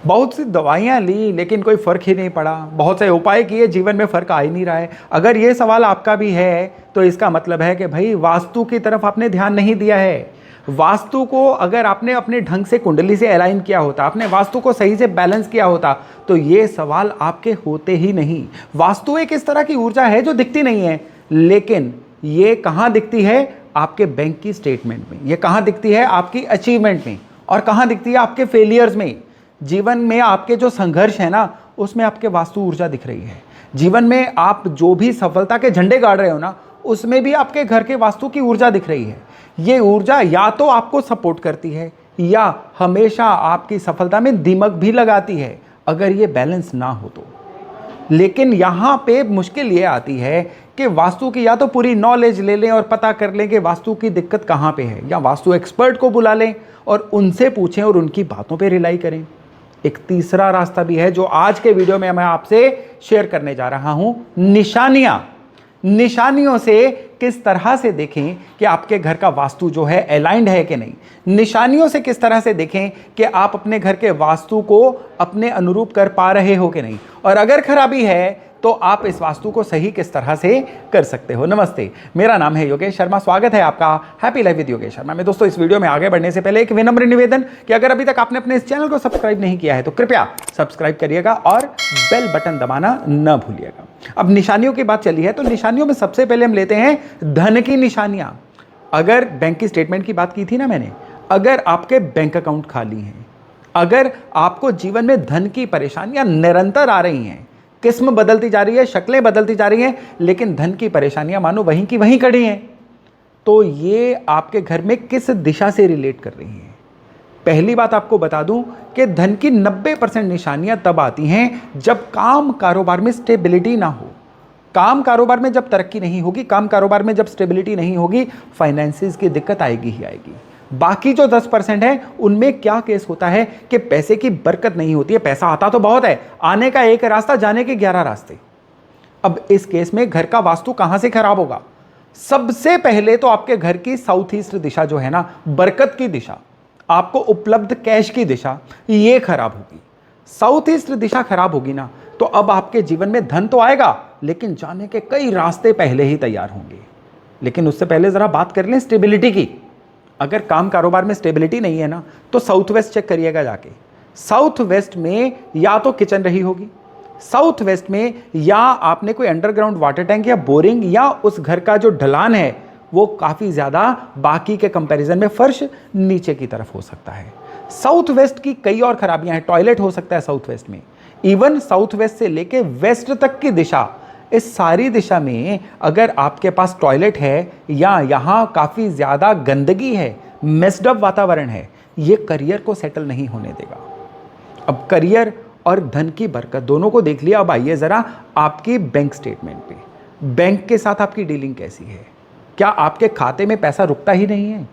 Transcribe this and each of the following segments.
बहुत सी दवाइयाँ ली लेकिन कोई फ़र्क ही नहीं पड़ा, बहुत से उपाय किए, जीवन में फ़र्क आ ही नहीं रहा है। अगर ये सवाल आपका भी है तो इसका मतलब है कि भाई वास्तु की तरफ आपने ध्यान नहीं दिया है। वास्तु को अगर आपने अपने ढंग से कुंडली से अलाइन किया होता, आपने वास्तु को सही से बैलेंस किया होता, तो ये सवाल आपके होते ही नहीं। वास्तु एक इस तरह की ऊर्जा है जो दिखती नहीं है, लेकिन ये कहाँ दिखती है? आपके बैंक की स्टेटमेंट में। ये कहाँ दिखती है? आपकी अचीवमेंट में। और कहाँ दिखती है? आपके फेलियर्स में। जीवन में आपके जो संघर्ष है ना, उसमें आपके वास्तु ऊर्जा दिख रही है। जीवन में आप जो भी सफलता के झंडे गाड़ रहे हो ना, उसमें भी आपके घर के वास्तु की ऊर्जा दिख रही है। ये ऊर्जा या तो आपको सपोर्ट करती है या हमेशा आपकी सफलता में दीमक भी लगाती है, अगर ये बैलेंस ना हो तो। लेकिन यहाँ पे मुश्किल ये आती है कि वास्तु की या तो पूरी नॉलेज ले लें और पता कर लें कि वास्तु की दिक्कत कहाँ पे है, या वास्तु एक्सपर्ट को बुला लें और उनसे पूछें और उनकी बातों पे रिलाई करें। एक तीसरा रास्ता भी है जो आज के वीडियो में मैं आपसे शेयर करने जा रहा हूं, निशानियां। निशानियों से किस तरह से देखें कि आपके घर का वास्तु जो है अलाइंड है कि नहीं। निशानियों से किस तरह से देखें कि आप अपने घर के वास्तु को अपने अनुरूप कर पा रहे हो कि नहीं, और अगर खराबी है तो आप इस वास्तु को सही किस तरह से कर सकते हो। नमस्ते, मेरा नाम है योगेश शर्मा, स्वागत है आपका happy life with Yogesh Sharma में। दोस्तों, इस वीडियो में आगे बढ़ने से पहले एक विनम्र निवेदन कि अगर अभी तक आपने अपने इस चैनल को सब्सक्राइब नहीं किया है तो कृपया सब्सक्राइब करिएगा और बेल बटन दबाना न भूलिएगा। अब निशानियों की बात चली है तो निशानियों में सबसे पहले हम लेते हैं धन की निशानियां। अगर बैंक की स्टेटमेंट की बात की थी ना मैंने, अगर आपके बैंक अकाउंट खाली हैं, अगर आपको जीवन में धन की परेशानियां निरंतर आ रही हैं, किस्म बदलती जा रही है, शक्लें बदलती जा रही हैं, लेकिन धन की परेशानियां मानो वहीं की वहीं खड़ी हैं, तो ये आपके घर में किस दिशा से रिलेट कर रही हैं। पहली बात आपको बता दूं कि धन की 90% निशानियां तब आती हैं जब काम कारोबार में स्टेबिलिटी ना हो। काम कारोबार में जब तरक्की नहीं होगी, काम कारोबार में जब स्टेबिलिटी नहीं होगी, फाइनेंसिस की दिक्कत आएगी ही आएगी। बाकी जो 10% है उनमें क्या केस होता है कि पैसे की बरकत नहीं होती है। पैसा आता तो बहुत है, आने का एक रास्ता, जाने के 11 रास्ते। अब इस केस में घर का वास्तु कहां से खराब होगा? सबसे पहले तो आपके घर की साउथ ईस्ट दिशा जो है ना, बरकत की दिशा, आपको उपलब्ध कैश की दिशा, ये खराब होगी। साउथ ईस्ट दिशा खराब होगी ना, तो अब आपके जीवन में धन तो आएगा, लेकिन जाने के कई रास्ते पहले ही तैयार होंगे। लेकिन उससे पहले जरा बात कर लें स्टेबिलिटी की। अगर काम कारोबार में स्टेबिलिटी नहीं है ना, तो साउथ वेस्ट चेक करिएगा जाके। साउथ वेस्ट में या तो किचन रही होगी, साउथ वेस्ट में या आपने कोई अंडरग्राउंड वाटर टैंक या बोरिंग, या उस घर का जो ढलान है वो काफी ज्यादा बाकी के कंपैरिजन में फर्श नीचे की तरफ हो सकता है। साउथ वेस्ट की कई और खराबियां हैं। टॉयलेट हो सकता है साउथ वेस्ट में। इवन साउथ वेस्ट से लेके वेस्ट तक की दिशा, इस सारी दिशा में अगर आपके पास टॉयलेट है या यहाँ काफ़ी ज़्यादा गंदगी है, मेस्ड अप वातावरण है, ये करियर को सेटल नहीं होने देगा। अब करियर और धन की बरकत दोनों को देख लिया। अब आइए ज़रा आपकी बैंक स्टेटमेंट पे। बैंक के साथ आपकी डीलिंग कैसी है? क्या आपके खाते में पैसा रुकता ही नहीं है?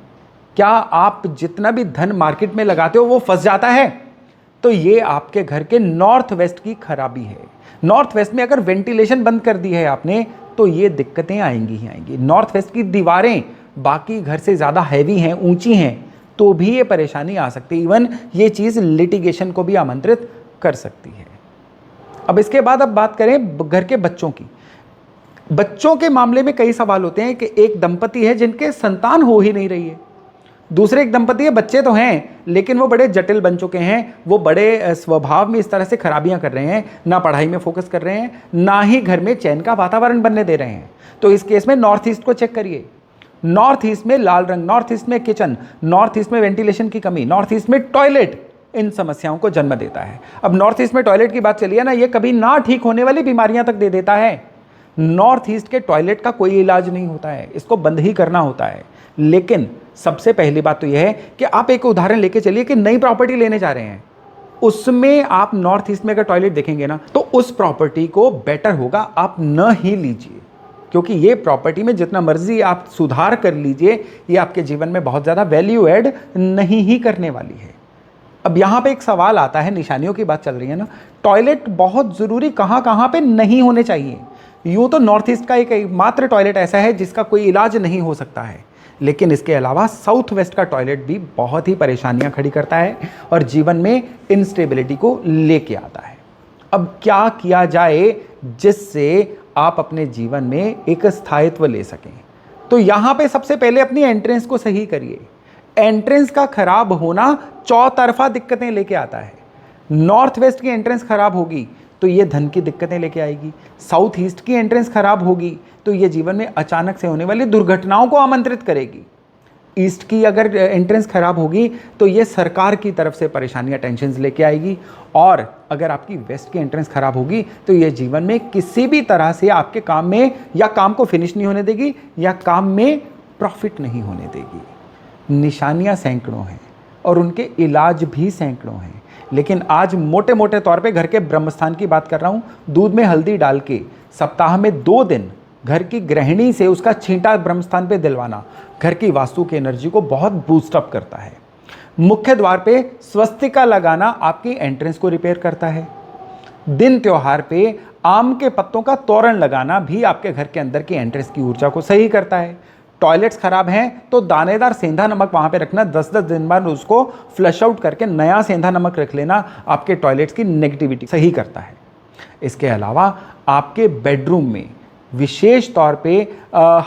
क्या आप जितना भी धन मार्केट में लगाते हो वो फंस जाता है? तो ये आपके घर के नॉर्थ वेस्ट की खराबी है। नॉर्थ वेस्ट में अगर वेंटिलेशन बंद कर दी है आपने, तो ये दिक्कतें आएंगी ही आएंगी। नॉर्थ वेस्ट की दीवारें बाकी घर से ज़्यादा हैवी हैं, ऊंची हैं, तो भी ये परेशानी आ सकती है। इवन ये चीज़ लिटिगेशन को भी आमंत्रित कर सकती है। अब इसके बाद अब बात करें घर के बच्चों की। बच्चों के मामले में कई सवाल होते हैं कि एक दंपति है जिनके संतान हो ही नहीं रही है, दूसरे एक दंपति है, बच्चे तो हैं लेकिन वो बड़े जटिल बन चुके हैं, वो बड़े स्वभाव में इस तरह से खराबियां कर रहे हैं, ना पढ़ाई में फोकस कर रहे हैं, ना ही घर में चैन का वातावरण बनने दे रहे हैं। तो इस केस में नॉर्थ ईस्ट को चेक करिए। नॉर्थ ईस्ट में लाल रंग, नॉर्थ ईस्ट में किचन, नॉर्थ ईस्ट में वेंटिलेशन की कमी, नॉर्थ ईस्ट में टॉयलेट इन समस्याओं को जन्म देता है। अब नॉर्थ ईस्ट में टॉयलेट की बात चलिए ना, ये कभी ना ठीक होने वाली बीमारियां तक दे देता है। नॉर्थ ईस्ट के टॉयलेट का कोई इलाज नहीं होता है, इसको बंद ही करना होता है। लेकिन सबसे पहली बात तो यह है कि आप एक उदाहरण लेके चलिए कि नई प्रॉपर्टी लेने जा रहे हैं, उसमें आप नॉर्थ ईस्ट में अगर टॉयलेट देखेंगे ना, तो उस प्रॉपर्टी को बेटर होगा आप न ही लीजिए, क्योंकि ये प्रॉपर्टी में जितना मर्जी आप सुधार कर लीजिए, ये आपके जीवन में बहुत ज़्यादा वैल्यू ऐड नहीं ही करने वाली है। अब यहाँ पे एक सवाल आता है, निशानियों की बात चल रही है ना, टॉयलेट बहुत ज़रूरी कहाँ कहाँ पे नहीं होने चाहिए। यूँ तो नॉर्थ ईस्ट का एक मात्र टॉयलेट ऐसा है जिसका कोई इलाज नहीं हो सकता है, लेकिन इसके अलावा साउथ वेस्ट का टॉयलेट भी बहुत ही परेशानियां खड़ी करता है और जीवन में इंस्टेबिलिटी को लेके आता है। अब क्या किया जाए जिससे आप अपने जीवन में एक स्थायित्व ले सकें? तो यहां पे सबसे पहले अपनी एंट्रेंस को सही करिए। एंट्रेंस का खराब होना चौतरफा दिक्कतें लेके आता है। नॉर्थ वेस्ट की एंट्रेंस खराब होगी तो ये धन की दिक्कतें लेके आएगी। साउथ ईस्ट की एंट्रेंस खराब होगी तो ये जीवन में अचानक से होने वाली दुर्घटनाओं को आमंत्रित करेगी। ईस्ट की अगर एंट्रेंस खराब होगी तो ये सरकार की तरफ से परेशानियां, टेंशन्स लेके आएगी। और अगर आपकी वेस्ट की एंट्रेंस खराब होगी तो ये जीवन में किसी भी तरह से आपके काम में या काम को फिनिश नहीं होने देगी या काम में प्रॉफिट नहीं होने देगी। निशानियां सैकड़ों हैं और उनके इलाज भी सैकड़ों हैं, लेकिन आज मोटे मोटे तौर पे घर के ब्रह्मस्थान की बात कर रहा हूँ। दूध में हल्दी डाल के सप्ताह में 2 दिन घर की गृहिणी से उसका छींटा ब्रह्मस्थान पे दिलवाना घर की वास्तु की एनर्जी को बहुत बूस्ट अप करता है। मुख्य द्वार पे स्वस्तिका लगाना आपकी एंट्रेंस को रिपेयर करता है। दिन त्योहार पे आम के पत्तों का तोरण लगाना भी आपके घर के अंदर की एंट्रेंस की ऊर्जा को सही करता है। टॉयलेट्स खराब हैं तो दानेदार सेंधा नमक वहां पे रखना, 10-10 दिन बाद उसको फ्लश आउट करके नया सेंधा नमक रख लेना आपके टॉयलेट्स की नेगेटिविटी सही करता है। इसके अलावा आपके बेडरूम में विशेष तौर पे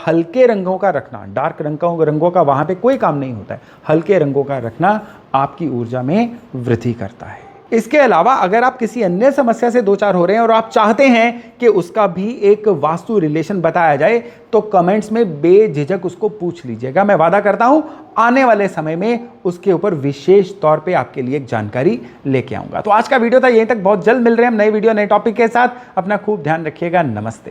हल्के रंगों का रखना, डार्क रंगों का वहां पे कोई काम नहीं होता है। हल्के रंगों का रखना आपकी ऊर्जा में वृद्धि करता है। इसके अलावा अगर आप किसी अन्य समस्या से दो चार हो रहे हैं और आप चाहते हैं कि उसका भी एक वास्तु रिलेशन बताया जाए तो कमेंट्स में बेझिझक उसको पूछ लीजिएगा। मैं वादा करता हूं आने वाले समय में उसके ऊपर विशेष तौर पे आपके लिए एक जानकारी लेके आऊंगा। तो आज का वीडियो था यहीं तक। बहुत जल्द मिल रहे हैं हम नए वीडियो नए टॉपिक के साथ। अपना खूब ध्यान रखिएगा। नमस्ते।